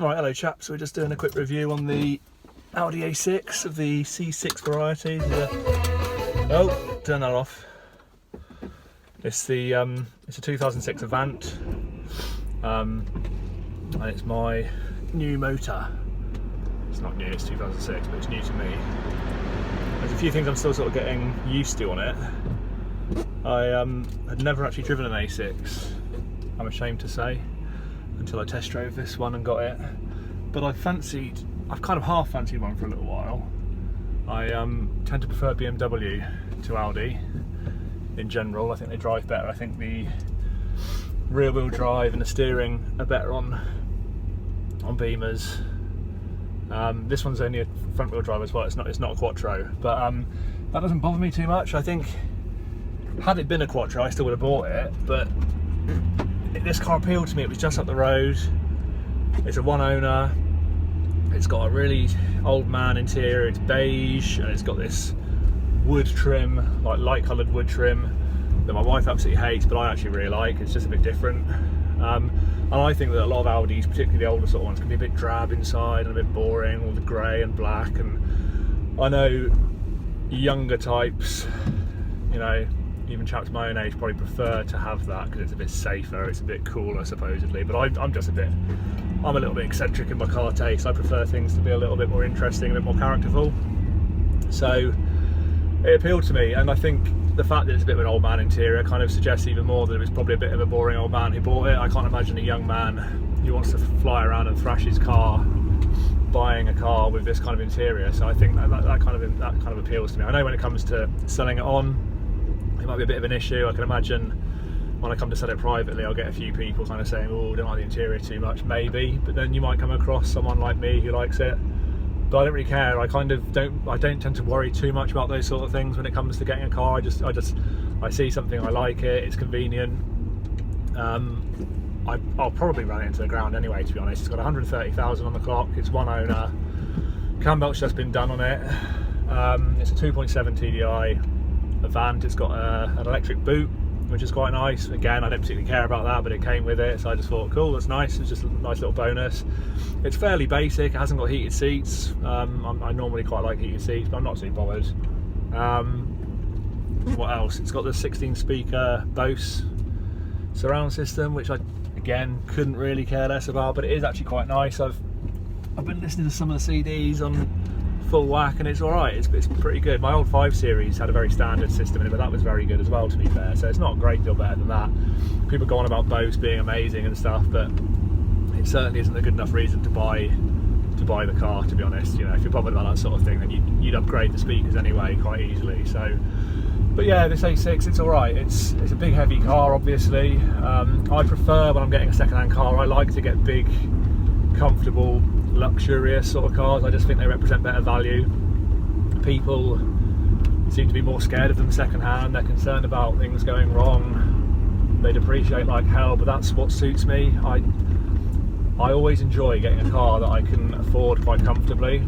Alright, hello chaps, we're just doing a quick review on the Audi A6 of the C6 variety. Oh, turn that off. It's a 2006 Avant, and it's my new motor. It's not new, it's 2006, but it's new to me. There's a few things I'm still sort of getting used to on it. I had never actually driven an A6, I'm ashamed to say, until I test drove this one and got it. But I've kind of half fancied one for a little while. I tend to prefer BMW to Audi in general. I think they drive better. I think the rear wheel drive and the steering are better on Beamers. This one's only a front wheel drive as well. It's not a Quattro, but that doesn't bother me too much. I think had it been a Quattro, I still would have bought it, but this car appealed to me. It was just up the road. It's a one owner. It's got a really old man interior. It's beige and it's got this wood trim, like light coloured wood trim, that my wife absolutely hates, but I actually really like. It's just a bit different. And I think that a lot of Audis, particularly the older sort of ones, can be a bit drab inside and a bit boring, all the grey and black. And I know younger types, you know, even chaps my own age probably prefer to have that because it's a bit safer, it's a bit cooler supposedly, but I'm a little bit eccentric in my car taste. I prefer things to be a little bit more interesting, a bit more characterful. So it appealed to me, and I think the fact that it's a bit of an old man interior kind of suggests even more that it was probably a bit of a boring old man who bought it. I can't imagine a young man who wants to fly around and thrash his car buying a car with this kind of interior. So I think that kind of appeals to me. I know when it comes to selling it on, it might be a bit of an issue. I can imagine when I come to sell it privately, I'll get a few people kind of saying, oh, don't like the interior too much, maybe. But then you might come across someone like me who likes it. But I don't really care. I don't tend to worry too much about those sort of things when it comes to getting a car. I see something, I like it, it's convenient. I'll probably run it into the ground anyway, to be honest. It's got 130,000 on the clock, it's one owner. Cam belt's just been done on it. It's a 2.7 TDI Avant. It's got an electric boot, which is quite nice. Again, I don't particularly care about that, but it came with it, so I just thought, cool, that's nice. It's just a nice little bonus. It's fairly basic. It hasn't got heated seats. I normally quite like heated seats, but I'm not too bothered. What else? It's got the 16-speaker Bose surround system, which I, again, couldn't really care less about, but it is actually quite nice. I've been listening to some of the CDs on full whack, and it's alright. It's pretty good. My old 5 Series had a very standard system in it, but that was very good as well, to be fair. So it's not a great deal better than that. People go on about Bose being amazing and stuff, but it certainly isn't a good enough reason to buy the car, to be honest. You know, if you're bothered about that sort of thing, then you'd upgrade the speakers anyway quite easily. So, but yeah, this A6, it's alright. It's a big heavy car, obviously. I prefer, when I'm getting a second-hand car, I like to get big, comfortable, luxurious sort of cars. I just think they represent better value. People seem to be more scared of them second-hand. They're concerned about things going wrong. They depreciate like hell, but that's what suits me. I always enjoy getting a car that I can afford quite comfortably,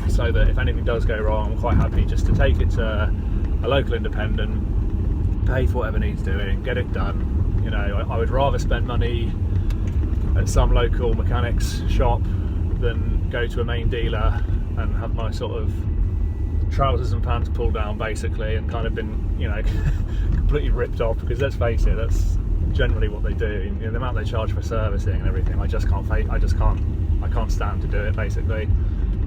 so that if anything does go wrong, I'm quite happy just to take it to a local independent, pay for whatever needs doing, get it done. You know, I would rather spend money at some local mechanics shop than go to a main dealer and have my sort of trousers and pants pulled down basically, and kind of been, you know, completely ripped off, because let's face it, that's generally what they do. You know, the amount they charge for servicing and everything, I can't stand to do it basically.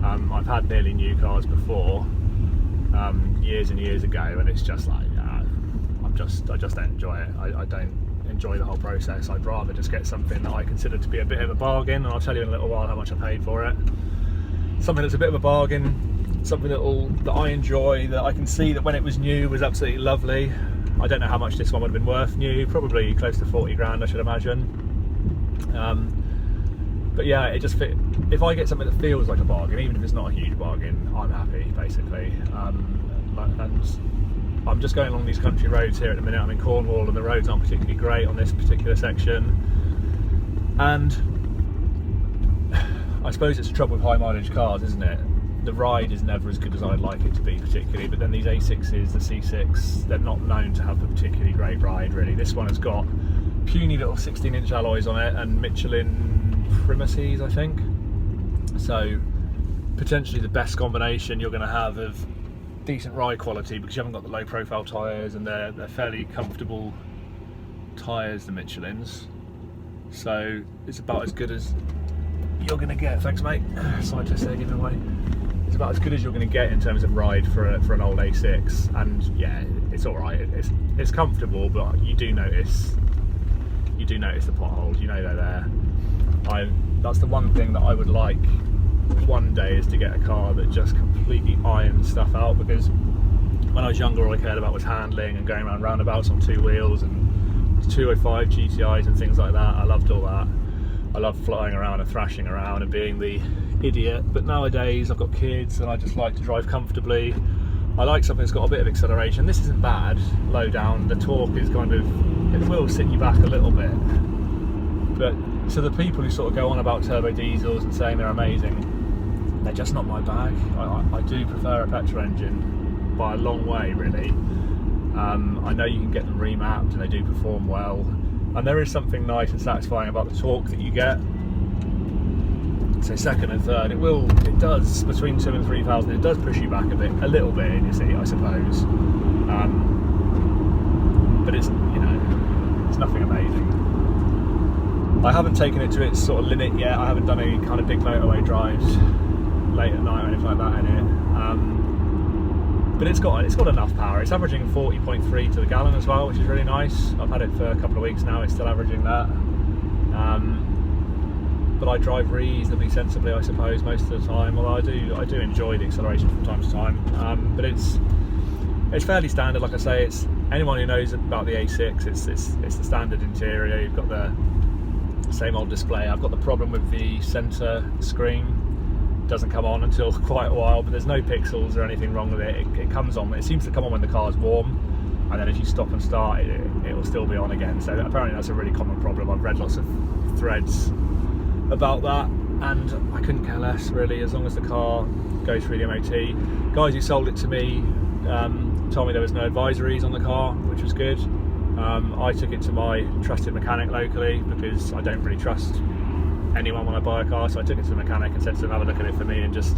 I've had nearly new cars before, years and years ago, and it's just like, I just don't enjoy it. I don't enjoy the whole process. I'd rather just get something that I consider to be a bit of a bargain, and I'll tell you in a little while how much I paid for it. Something that's a bit of a bargain, something that I enjoy, that I can see that when it was new was absolutely lovely. I don't know how much this one would have been worth new, probably close to 40 grand I should imagine. But yeah, it just fit. If I get something that feels like a bargain, even if it's not a huge bargain, I'm happy basically. And I'm just going along these country roads here at the minute. I'm in Cornwall and the roads aren't particularly great on this particular section, and I suppose it's the trouble with high mileage cars, isn't it? The ride is never as good as I'd like it to be particularly, but then these A6s, the C6, they're not known to have a particularly great ride really. This one has got puny little 16-inch alloys on it and Michelin Primacies, I think. So potentially the best combination you're going to have of decent ride quality, because you haven't got the low profile tyres, and they're fairly comfortable tyres, the Michelin's. So it's about as good as you're going to get. Thanks, mate. Side test there giving away. It's about as good as you're going to get in terms of ride for an old A6, and yeah, it's all right. It's comfortable, but you do notice the potholes. You know they're there. That's the one thing that I would like one day, is to get a car that just completely irons stuff out, because when I was younger all I cared about was handling and going around roundabouts on two wheels and 205 GTIs and things like that. I loved all that. I loved flying around and thrashing around and being the idiot, but nowadays I've got kids and I just like to drive comfortably. I like something that's got a bit of acceleration. This isn't bad, low down, the torque is kind of, it will sit you back a little bit, but to the people who sort of go on about turbo diesels and saying they're amazing, they're just not my bag. I do prefer a petrol engine by a long way, really. I know you can get them remapped and they do perform well, and there is something nice and satisfying about the torque that you get. So second and third, it does between 2,000 and 3,000. It does push you back a little bit in your seat, I suppose. But it's it's nothing amazing. I haven't taken it to its sort of limit yet. I haven't done any kind of big motorway drives late at night or anything like that in it. But it's got enough power. It's averaging 40.3 to the gallon as well, which is really nice. I've had it for a couple of weeks now. It's still averaging that. But I drive reasonably sensibly, I suppose, most of the time. Although I do enjoy the acceleration from time to time. But it's fairly standard. Like I say, it's anyone who knows about the A6. It's the standard interior. You've got the same old display. I've got the problem with the centre screen. It doesn't come on until quite a while, but there's no pixels or anything wrong with it. It comes on. It seems to come on when the car's warm, and then if you stop and start it will still be on again. So apparently that's a really common problem. I've read lots of threads about that, and I couldn't care less really, as long as the car goes through the MOT. Guys who sold it to me told me there was no advisories on the car, which was good. I took it to my trusted mechanic locally, because I don't really trust anyone when I buy a car, so I took it to the mechanic and said to them, have a look at it for me and just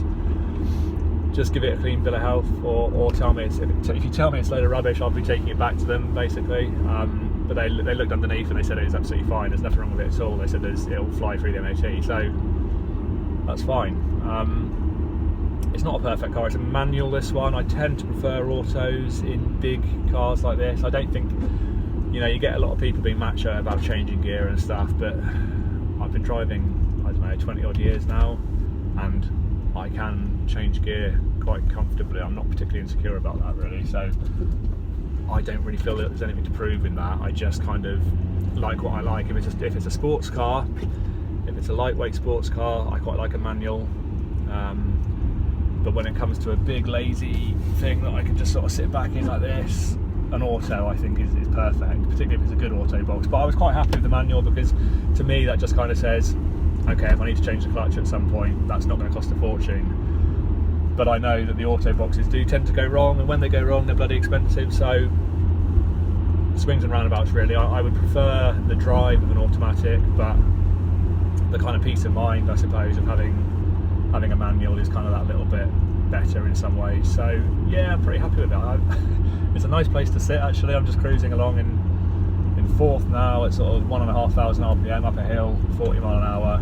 give it a clean bill of health, or tell me if you tell me it's a load of rubbish, I'll be taking it back to them, basically. But they looked underneath and they said it was absolutely fine, there's nothing wrong with it at all. They said it'll fly through the MOT, so that's fine. It's not a perfect car. It's a manual, this one. I tend to prefer autos in big cars like this. I don't think, you get a lot of people being macho about changing gear and stuff, but I've been driving, I don't know, 20 odd years now, and I can change gear quite comfortably. I'm not particularly insecure about that, really, so I don't really feel that there's anything to prove in that. I just kind of like what I like. If it's a sports car, if it's a lightweight sports car, I quite like a manual. But when it comes to a big lazy thing that I can just sort of sit back in like this, an auto I think is perfect, particularly if it's a good auto box. But I was quite happy with the manual, because to me that just kind of says, okay, if I need to change the clutch at some point, that's not going to cost a fortune. But I know that the auto boxes do tend to go wrong, and when they go wrong they're bloody expensive. So swings and roundabouts, really. I would prefer the drive of an automatic, but the kind of peace of mind, I suppose, of having a manual is kind of that little bit better in some ways. So yeah, I'm pretty happy with that. It's a nice place to sit, actually. I'm just cruising along in fourth now at sort of 1,500 RPM up a hill, 40 mile an hour,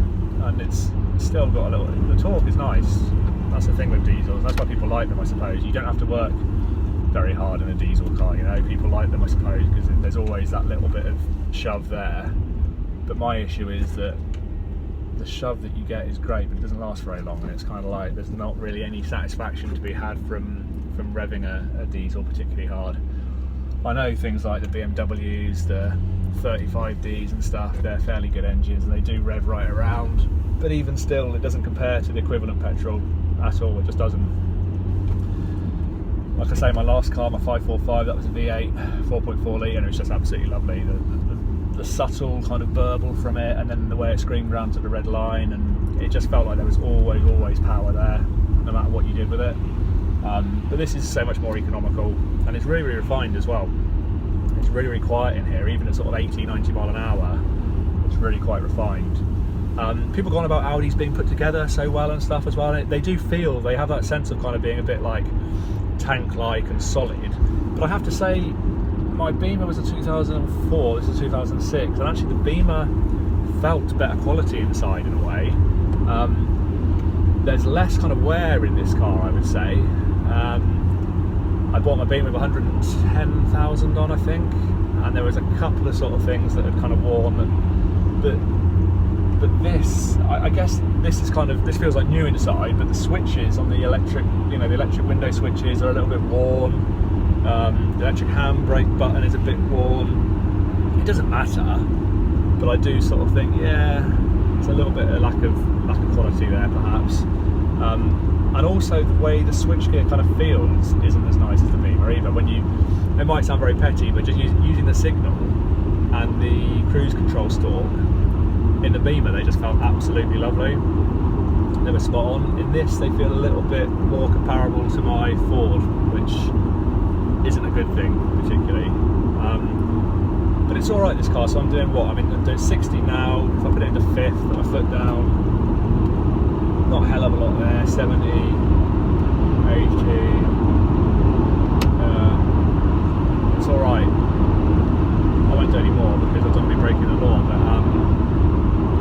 and it's still got a little, the torque is nice. That's the thing with diesels. That's why people like them, I suppose. You don't have to work very hard in a diesel car, people like them, I suppose, because there's always that little bit of shove there. But my issue is that the shove that you get is great, but it doesn't last very long, and it's kind of like there's not really any satisfaction to be had from revving a diesel particularly hard. I know things like the BMWs, the 35Ds and stuff, they're fairly good engines and they do rev right around, but even still it doesn't compare to the equivalent petrol at all. It just doesn't. Like I say, my last car, my 545, that was a V8 4.4 litre, and it was just absolutely lovely. The subtle kind of burble from it, and then the way it screamed round to the red line, and it just felt like there was always power there, no matter what you did with it. But this is so much more economical, and it's really refined as well. It's really quiet in here, even at sort of 80-90 mile an hour. It's really quite refined. People go on about Audis being put together so well and stuff as well, and they do feel, they have that sense of kind of being a bit like tank-like and solid. But I have to say, my Beamer was a 2004, this is 2006, and actually the Beamer felt better quality inside in a way. There's less kind of wear in this car, I would say. I bought my Beamer with 110,000 on, I think, and there was a couple of sort of things that had kind of worn, but this, I guess this is kind of, this feels like new inside, but the switches on the electric, you know, the electric window switches are a little bit worn. The electric handbrake button is a bit worn. It doesn't matter, but I do sort of think, yeah, it's a little bit of lack of quality there, perhaps. And also the way the switchgear kind of feels isn't as nice as the Beamer either. When you, it might sound very petty, but just using the signal and the cruise control stalk in the Beamer, they just felt absolutely lovely. They were spot on. In this, they feel a little bit more comparable to my Ford, which isn't a good thing particularly. But it's all right, this car. So I'm doing what? I'm doing 60 now. If I put it into fifth, put my foot down, not a hell of a lot there. 70, 80. It's all right. I won't do any more because I don't want to be breaking the law. But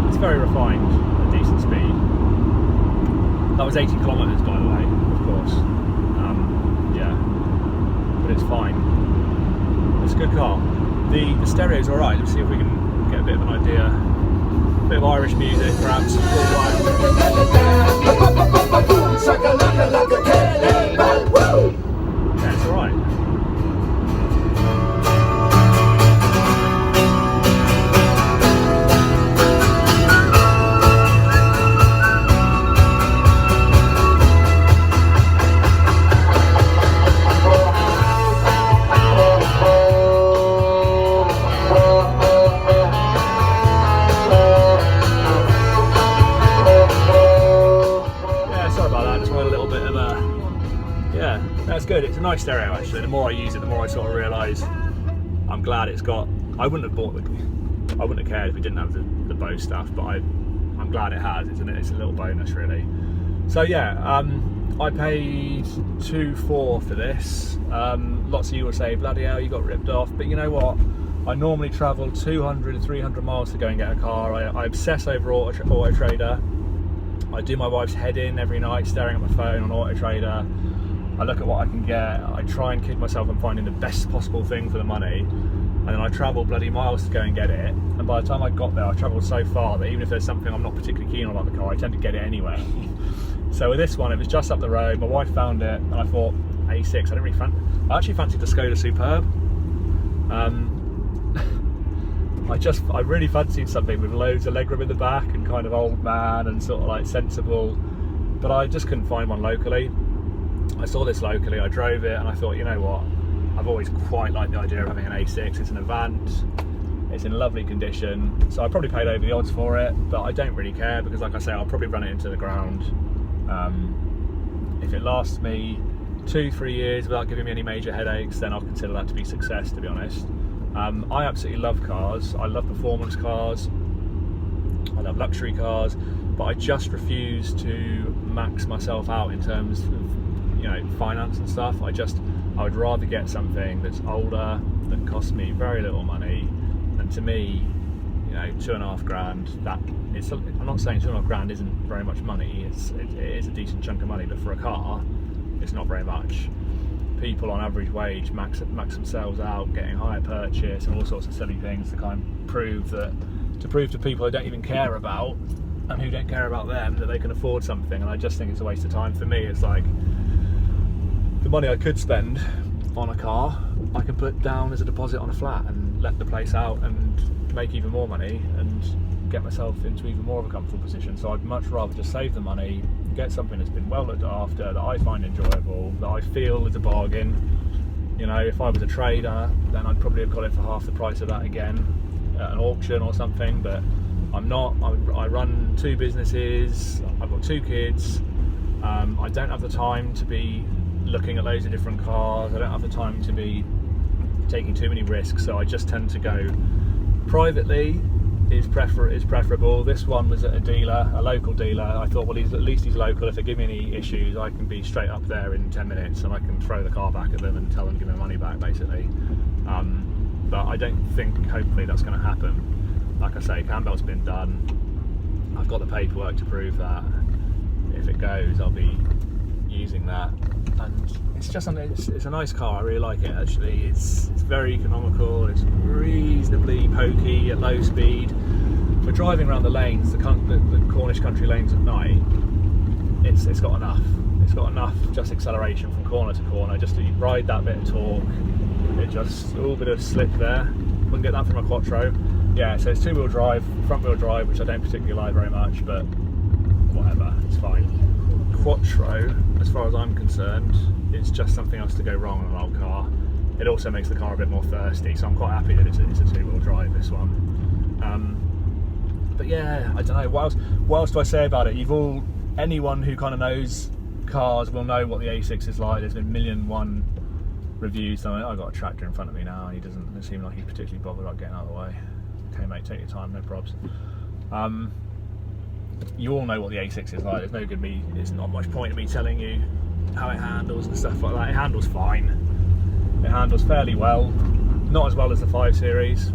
it's very refined, at decent speed. That was 80 kilometers, by the way, of course. Yeah, but it's fine. It's a good car. The stereo's alright. Let's see if we can get a bit of an idea. A bit of Irish music, perhaps. Yeah, it's alright. That's good. It's a nice stereo actually. The more I use it, the more I sort of realise I'm glad it's got. I wouldn't have cared if we didn't have the Bose stuff, but I'm glad it has. It's a little bonus really. So yeah, I paid $2,400 for this. Lots of you will say, bloody hell, you got ripped off. But you know what? I normally travel 200 to 300 miles to go and get a car. I obsess over Auto Trader. I do my wife's head in every night, staring at my phone on Auto Trader. I look at what I can get, I try and kid myself I'm finding the best possible thing for the money, and then I travel bloody miles to go and get it, and by the time I got there I travelled so far that even if there's something I'm not particularly keen on about the car, I tend to get it anyway. So with this one, it was just up the road, my wife found it, and I thought, A6, I actually fancied the Skoda Superb. I really fancied something with loads of legroom in the back and kind of old man and sort of like sensible, but I just couldn't find one locally. I saw this locally, I drove it, and I thought, you know what, I've always quite liked the idea of having an A6. It's an Avant, it's in lovely condition, so I probably paid over the odds for it, but I don't really care because, like I say, I'll probably run it into the ground. If it lasts me 2-3 years without giving me any major headaches, then I'll consider that to be success, to be honest. I absolutely love cars. I love performance cars, I love luxury cars, but I just refuse to max myself out in terms of, you know, finance and stuff. I would rather get something that's older, that costs me very little money, and to me, you know, 2.5 grand, that it's, I'm not saying 2.5 grand isn't very much money, it is a decent chunk of money, but for a car, it's not very much. People on average wage max themselves out, getting higher purchase and all sorts of silly things to kind of prove to people who don't even care about, and who don't care about them, that they can afford something. And I just think it's a waste of time. For me, it's like, the money I could spend on a car, I can put down as a deposit on a flat and let the place out and make even more money and get myself into even more of a comfortable position. So I'd much rather just save the money, get something that's been well looked after, that I find enjoyable, that I feel is a bargain. You know, if I was a trader, then I'd probably have got it for half the price of that again at an auction or something, but I'm not. I run 2 businesses, I've got 2 kids, I don't have the time to be looking at loads of different cars, I don't have the time to be taking too many risks, so I just tend to go privately, is preferable. This one was at a dealer, a local dealer. I thought, well, at least he's local. If they give me any issues, I can be straight up there in 10 minutes and I can throw the car back at them and tell them to give me money back, basically. But I don't think, hopefully, that's going to happen. Like I say, cam belt's been done. I've got the paperwork to prove that. If it goes, I'll be using that. And it's just something, it's a nice car. I really like it, actually. It's very economical. It's reasonably pokey at low speed. For driving around the lanes, the Cornish country lanes at night, it's got enough. It's got enough just acceleration from corner to corner, just to ride that bit of torque. It just, a little bit of slip there. Wouldn't get that from a Quattro. Yeah, so it's two-wheel drive, front-wheel drive, which I don't particularly like very much, but whatever, it's fine. Quattro, as far as I'm concerned, it's just something else to go wrong on an old car. It also makes the car a bit more thirsty, so I'm quite happy that it's a two-wheel drive, this one. But yeah, I don't know, what else do I say about it? Anyone who kind of knows cars will know what the A6 is like. There's been 1,000,001 reviews. I've got a tractor in front of me now, and he doesn't seem like he's particularly bothered about getting out of the way. Okay mate, take your time, no probs. You all know what the A6 is like. There's not much point in me telling you how it handles and stuff like that. It handles fine. It handles fairly well. Not as well as the 5 Series,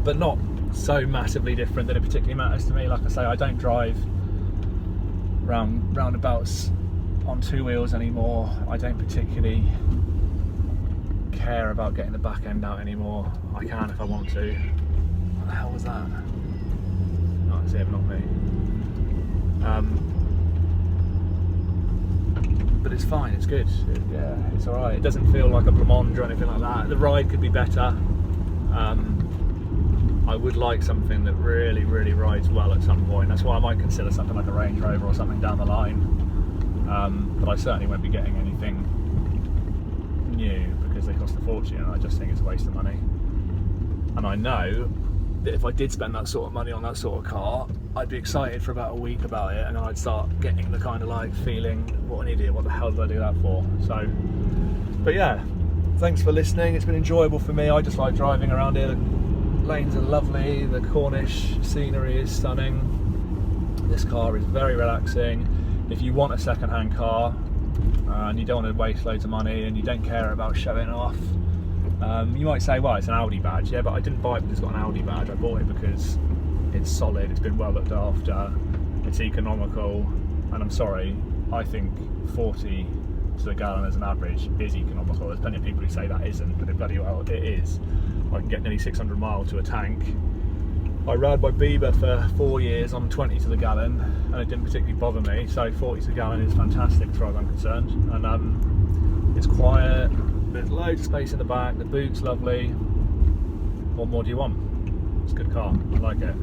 but not so massively different that it particularly matters to me. Like I say, I don't drive roundabouts on two wheels anymore. I don't particularly care about getting the back end out anymore. I can if I want to. What the hell was that? No, it's him, not me. But it's fine, it's good. Yeah, it's alright. It doesn't feel like a Blamond or anything like that. The ride could be better. I would like something that really, really rides well at some point. That's why I might consider something like a Range Rover or something down the line. But I certainly won't be getting anything new because they cost a fortune, and I just think it's a waste of money. And I know that if I did spend that sort of money on that sort of car, I'd be excited for about a week about it, and then I'd start getting the kind of like feeling, what an idiot, what the hell did I do that for? So, but yeah, thanks for listening. It's been enjoyable for me. I just like driving around here. The lanes are lovely, the Cornish scenery is stunning. This car is very relaxing. If you want a second-hand car and you don't want to waste loads of money and you don't care about showing off, you might say, well, it's an Audi badge. Yeah, but I didn't buy it because it's got an Audi badge. I bought it because it's solid, it's been well looked after, it's economical, and I'm sorry, I think 40 to the gallon as an average is economical. There's plenty of people who say that isn't, but bloody well it is. I can get nearly 600 miles to a tank. I rode my Bieber for 4 years on 20 to the gallon, and it didn't particularly bother me, so 40 to the gallon is fantastic as far as I'm concerned. And it's quiet, there's loads of space in the back, the boot's lovely. What more do you want? It's a good car, I like it.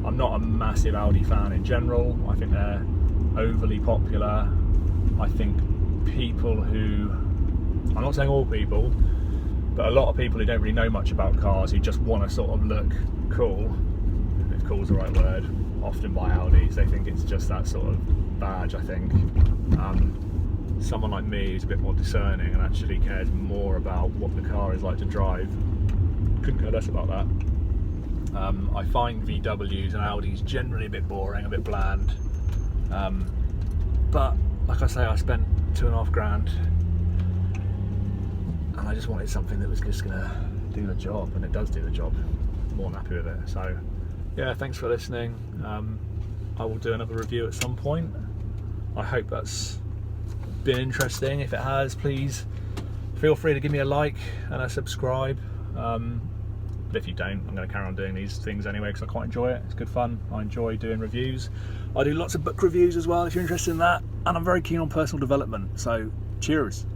I'm not a massive Audi fan in general. I think they're overly popular. I think people who, I'm not saying all people, but a lot of people who don't really know much about cars, who just want to sort of look cool, if cool's the right word, often buy Audis. They think it's just that sort of badge, I think. Someone like me who's a bit more discerning and actually cares more about what the car is like to drive, couldn't care less about that. I find VWs and Audis generally a bit boring, a bit bland. But like I say, I spent £2,500 and I just wanted something that was just gonna do the job, and it does do the job. I'm more than happy with it. So yeah, thanks for listening. I will do another review at some point. I hope that's been interesting. If it has, please feel free to give me a like and a subscribe. But if you don't, I'm going to carry on doing these things anyway because I quite enjoy it. It's good fun. I enjoy doing reviews. I do lots of book reviews as well if you're interested in that, and I'm very keen on personal development, so cheers.